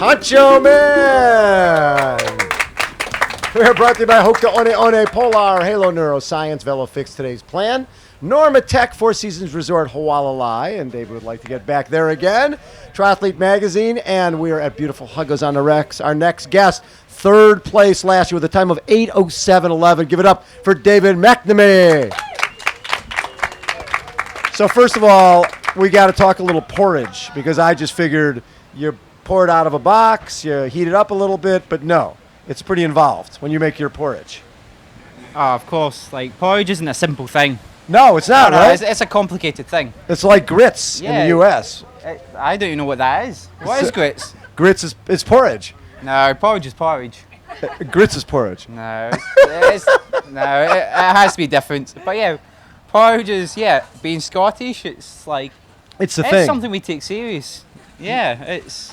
Honcho Man. We are brought to you by HOKA, One, Polar, Halo, Neuroscience, Velofix, today's plan. Normatec, Four Seasons Resort, Hualalai, and David would like to get back there again. Triathlete Magazine, and we are at beautiful Huggo's on the Rex. Our next guest, third place last year with a time of 8:07:11. Give it up for David McNamee. So first of all, we got to talk a little porridge, because I just figured you pour it out of a box, you heat it up a little bit, but no, it's pretty involved when you make your porridge. Oh, of course. Like, porridge isn't a simple thing. No, it's not, right? It's a complicated thing. It's like grits in the U.S. I don't even know what that is. What is grits? Grits is porridge. No, porridge is porridge. Grits is porridge. No, it has to be different. But yeah, porridge is, being Scottish, it's like... It's the thing. It's something we take serious. Yeah, it's...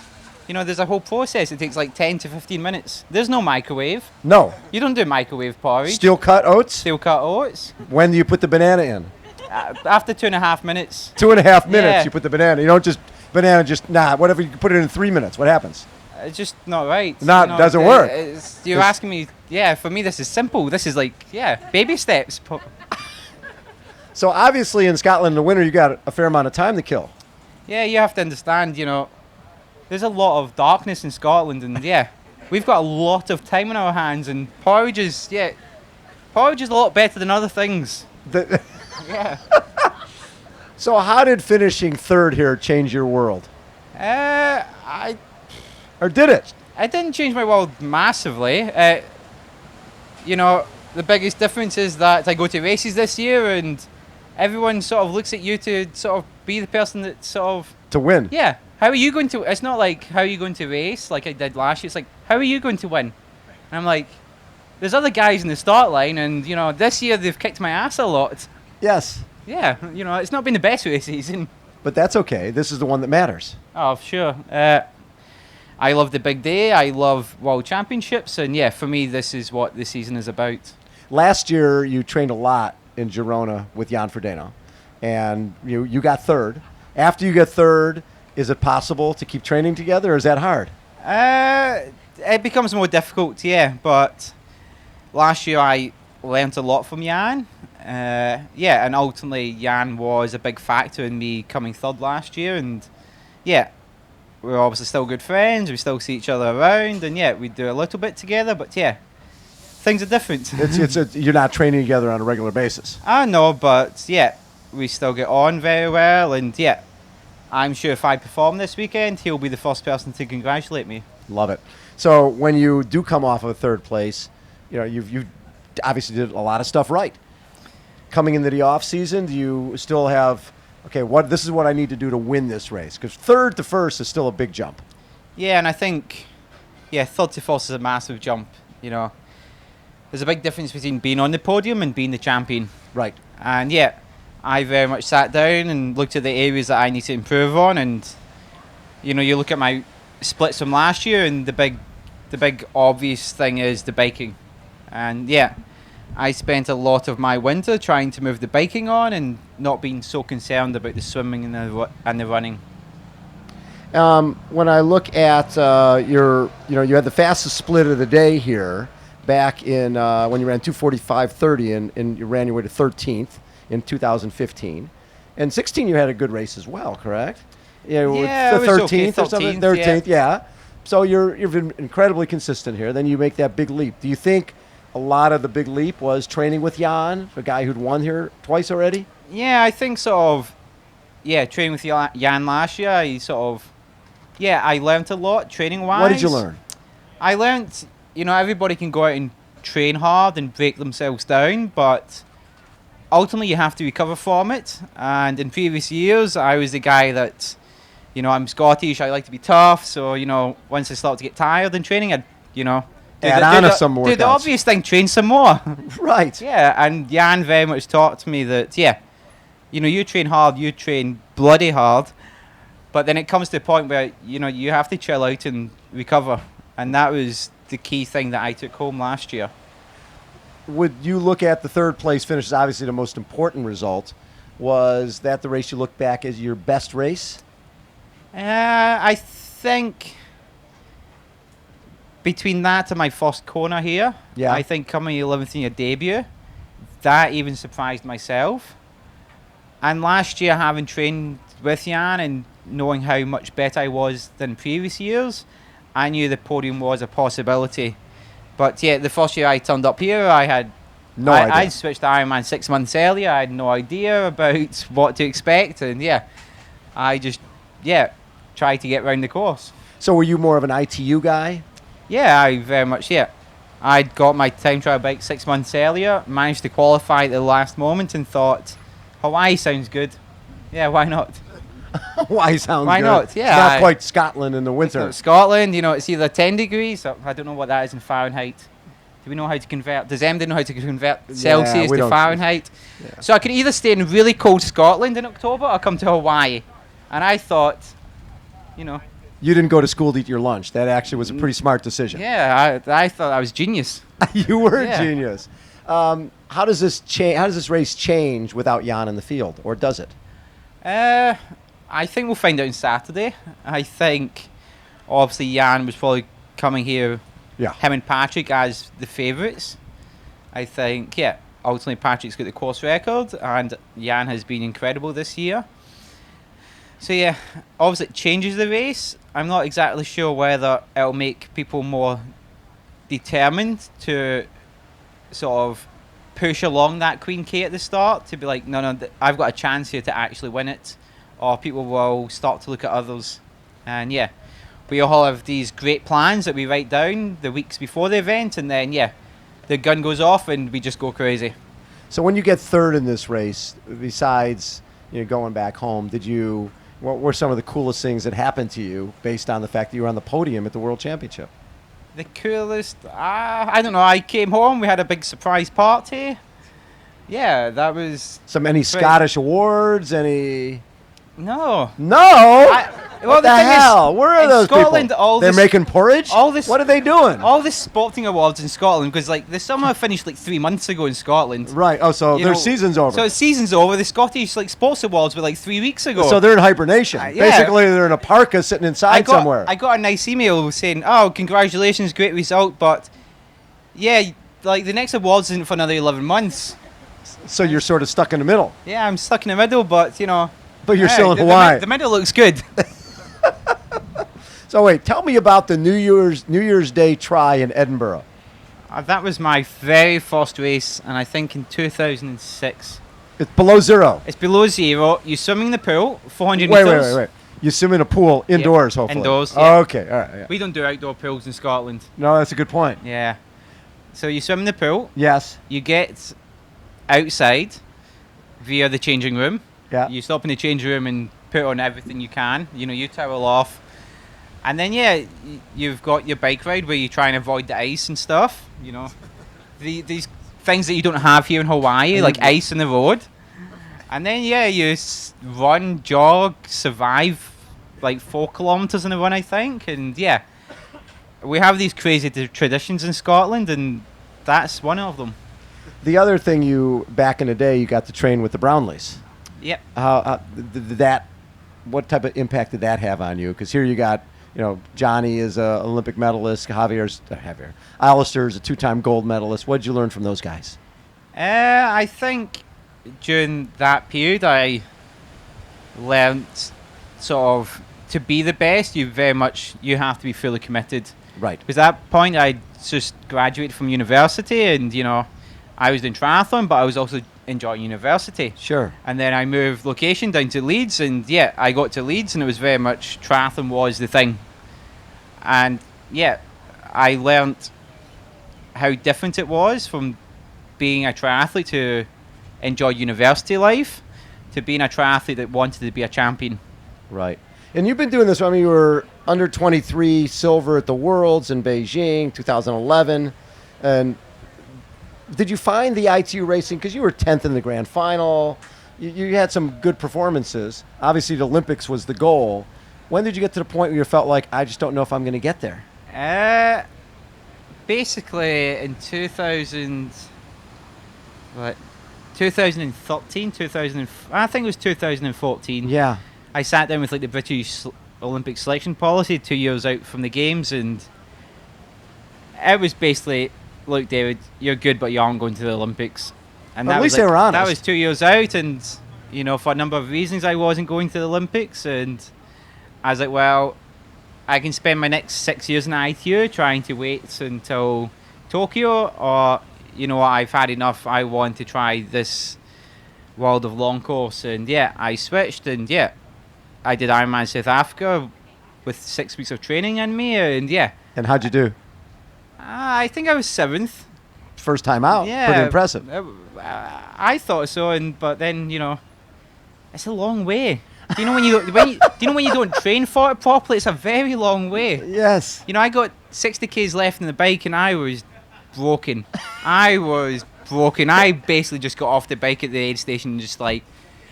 there's a whole process. It takes like 10 to 15 minutes. There's no microwave. No. You don't do microwave porridge. Steel cut oats? Steel cut oats. When do you put the banana in? After 2.5 minutes. 2.5 minutes you put the banana. You don't just, whatever, you put it in 3 minutes. What happens? It's just not right. Doesn't work. You're asking me, for me this is simple. This is like, baby steps. So obviously in Scotland in the winter you got a fair amount of time to kill. Yeah, you have to understand, there's a lot of darkness in Scotland, and we've got a lot of time on our hands, and porridge is a lot better than other things. Yeah. So how did finishing third here change your world? Or did it? It didn't change my world massively. The biggest difference is that I go to races this year, and everyone sort of looks at you to sort of be the person that sort of... To win. Yeah. How are you going to... It's not like, how are you going to race like I did last year. It's like, how are you going to win? And I'm like, there's other guys in the start line, and, this year they've kicked my ass a lot. Yes. Yeah, it's not been the best race season. But that's okay. This is the one that matters. Oh, sure. I love the big day. I love World Championships. And, for me, this is what the season is about. Last year, you trained a lot in Girona with Jan Frodeno, and you got third. After you get third, is it possible to keep training together, or is that hard? It becomes more difficult, but last year I learnt a lot from Jan. And ultimately Jan was a big factor in me coming third last year, and we're obviously still good friends. We still see each other around, and we do a little bit together, but things are different. You're not training together on a regular basis. I know, but we still get on very well, and I'm sure if I perform this weekend, he'll be the first person to congratulate me. Love it. So when you do come off of third place, you obviously did a lot of stuff right. Coming into the off season, do you still have, this is what I need to do to win this race? Because third to first is still a big jump. Yeah, and I think, third to first is a massive jump. There's a big difference between being on the podium and being the champion. Right. And I very much sat down and looked at the areas that I need to improve on, and you look at my splits from last year, and the big obvious thing is the biking. And I spent a lot of my winter trying to move the biking on and not being so concerned about the swimming and the running. When I look at you had the fastest split of the day here back in when you ran 2:45:30 and you ran your way to 13th in 2015. And 16 you had a good race as well, correct? Yeah, the 13th or something. 13th, So you've been incredibly consistent here. Then you make that big leap. Do you think a lot of the big leap was training with Jan, a guy who'd won here twice already? Yeah, I think training with Jan last year, I learned a lot training-wise. What did you learn? I learned, everybody can go out and train hard and break themselves down, but ultimately you have to recover from it. And in previous years, I was the guy that, I'm Scottish, I like to be tough, so, once I start to get tired in training, I'd, add on to some more. Do the obvious thing, train some more. Right. And Jan very much taught me that, you train hard, you train bloody hard, but then it comes to a point where, you have to chill out and recover. And that was the key thing that I took home last year. Would you look at the third place finish as obviously the most important result? Was that the race you look back as your best race? I think between that and my first Kona here, Yeah. I think coming 11th in your debut, that even surprised myself. And last year, having trained with Jan and knowing how much better I was than previous years, I knew the podium was a possibility. But yeah, the first year I turned up here, I had No idea. I switched to Ironman 6 months earlier. I had no idea about what to expect, and I just tried to get round the course. So were you more of an ITU guy? Yeah, I very much, I'd got my time trial bike 6 months earlier, managed to qualify at the last moment, and thought, Hawaii sounds good. Yeah, why not? Why sounds Why good? not? Yeah, It's not quite Scotland in the winter. Scotland, it's either 10 degrees, I don't know what that is in Fahrenheit. Do we know how to convert? Does MD know how to convert Celsius we to don't. Fahrenheit? Yeah. So I could either stay in really cold Scotland in October or come to Hawaii. And I thought, You didn't go to school to eat your lunch. That actually was a pretty smart decision. I thought I was genius. You were Yeah. a genius. How does this race change without Jan in the field, or does it? I think we'll find out on Saturday. I think, obviously, Jan was probably coming here, Yeah. him and Patrick as the favourites. I think, ultimately Patrick's got the course record, and Jan has been incredible this year. So obviously it changes the race. I'm not exactly sure whether it'll make people more determined to sort of push along that Queen K at the start, to be like, no, I've got a chance here to actually win it, or people will start to look at others. And we all have these great plans that we write down the weeks before the event, and then the gun goes off and we just go crazy. So when you get third in this race, besides going back home, what were some of the coolest things that happened to you based on the fact that you were on the podium at the World Championship? The coolest, I don't know. I came home. We had a big surprise party. Yeah, that was Any Scottish awards? Any? no. What the thing is, hell? Where are in those Scotland, people? They're making porridge? all this- What are they doing? All the sporting awards in Scotland, because the summer finished 3 months ago in Scotland. Right. Oh, so You their know, season's over. So the season's over. The Scottish sports awards were 3 weeks ago. So they're in hibernation. Yeah. Basically, they're in a parka sitting inside somewhere. I got a nice email saying, "Oh, congratulations, great result," but the next awards isn't for another 11 months. So you're sort of stuck in the middle. Yeah, I'm stuck in the middle, but But you're still in the Hawaii. The middle looks good. So wait, tell me about the New Year's Day try in Edinburgh. That was my very first race, and I think in 2006. It's below zero. It's below zero. You swim in the pool, 400 Wait. meters. You swim in a pool indoors, hopefully. Indoors, yeah. Okay, all right. Yeah. We don't do outdoor pools in Scotland. No, that's a good point. Yeah. So you swim in the pool. Yes. You get outside via the changing room. Yeah. You stop in the changing room and put on everything you can. You towel off. And then, you've got your bike ride where you try and avoid the ice and stuff. These things that you don't have here in Hawaii, like ice on the road. And then, you run, jog, survive 4 kilometers in a run, I think. And, we have these crazy traditions in Scotland, and that's one of them. The other thing back in the day, you got to train with the Brownlees. Yep. What type of impact did that have on you? Because here you got, Johnny is an Olympic medalist. Alistair's a 2-time gold medalist. What did you learn from those guys? I think during that period, I learned sort of to be the best. You have to be fully committed. Right. Because at that point, I just graduated from university, and I was doing triathlon, but I was also enjoying university. Sure. And then I moved location down to Leeds, and I got to Leeds, and it was very much triathlon was the thing. And I learnt how different it was from being a triathlete to enjoy university life to being a triathlete that wanted to be a champion. Right. And you've been doing this. I mean, you were under 23 silver at the Worlds in Beijing, 2011. And did you find the ITU racing, because you were 10th in the grand final, you had some good performances. Obviously, the Olympics was the goal. When did you get to the point where you felt like, I just don't know if I'm going to get there? Basically, in 2013, I think it was 2014. Yeah. I sat down with the British Olympic selection policy 2 years out from the games, and it was basically, look, David, you're good, but you aren't going to the Olympics. And At that least was they were honest. That was 2 years out, and for a number of reasons, I wasn't going to the Olympics, and I was like, well, I can spend my next 6 years in ITU trying to wait until Tokyo, or I've had enough. I want to try this world of long course, and I switched, and I did Ironman South Africa with 6 weeks of training in me, and And how'd you do? I think I was 7th. First time out. Yeah, Pretty impressive. I thought so, but then it's a long way. Do you know when you don't train for it properly? It's a very long way. Yes. I got 60 k's left in the bike, and I was broken. I basically just got off the bike at the aid station and just like,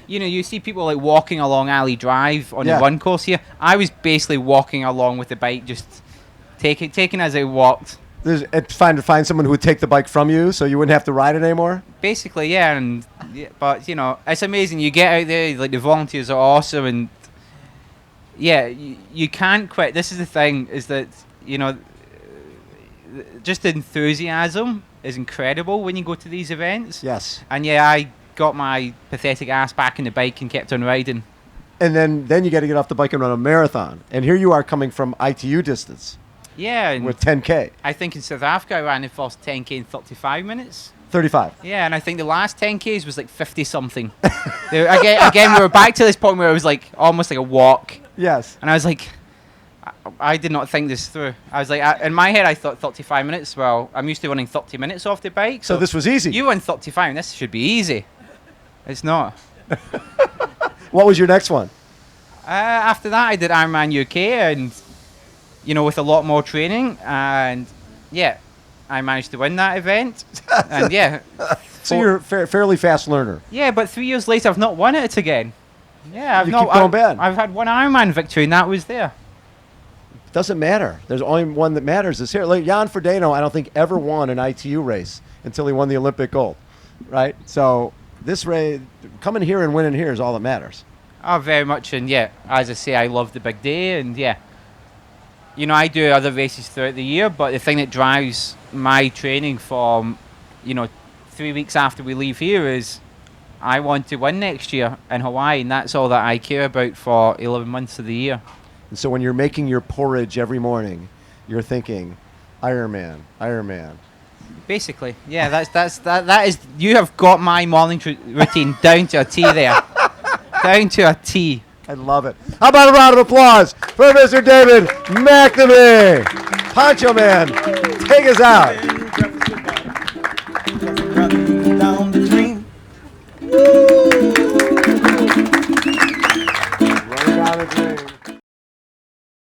you see people like walking along Alley Drive on the run course here. I was basically walking along with the bike, just taking as I walked. It's fine to find someone who would take the bike from you so you wouldn't have to ride it anymore? Basically, but it's amazing. You get out there, like the volunteers are awesome, and you can't quit. This is the thing, is that just the enthusiasm is incredible when you go to these events. Yes. And I got my pathetic ass back in the bike and kept on riding. And then you got to get off the bike and run a marathon. And here you are coming from ITU distance. Yeah. And with 10K. I think in South Africa I ran the first 10K in 35 minutes. 35. Yeah, and I think the last 10Ks was like 50 something. Again, we were back to this point where it was like almost like a walk. Yes. And I was like, I did not think this through. I was like, in my head I thought 35 minutes. Well, I'm used to running 30 minutes off the bike. So this was easy. You run 35, and this should be easy. It's not. What was your next one? After that, I did Ironman UK, and with a lot more training, and I managed to win that event, and So you're a fairly fast learner. Yeah, but 3 years later, I've not won it again. Yeah, keep going bad. I've had one Ironman victory, and that was there. Doesn't matter. There's only one that matters. Is here. Like Jan Frodeno, I don't think ever won an ITU race until he won the Olympic gold, right? So this race, coming here and winning here is all that matters. Oh, very much, and as I say, I love the big day, and I do other races throughout the year, but the thing that drives my training from 3 weeks after we leave here is I want to win next year in Hawaii, and that's all that I care about for 11 months of the year. And so when you're making your porridge every morning, you're thinking, Ironman, Ironman. Basically, that is. You have got my morning routine down to a T there, down to a T. I love it. How about a round of applause for Mr. David McNamee? Poncho Man, take us out. Down the dream. Woo!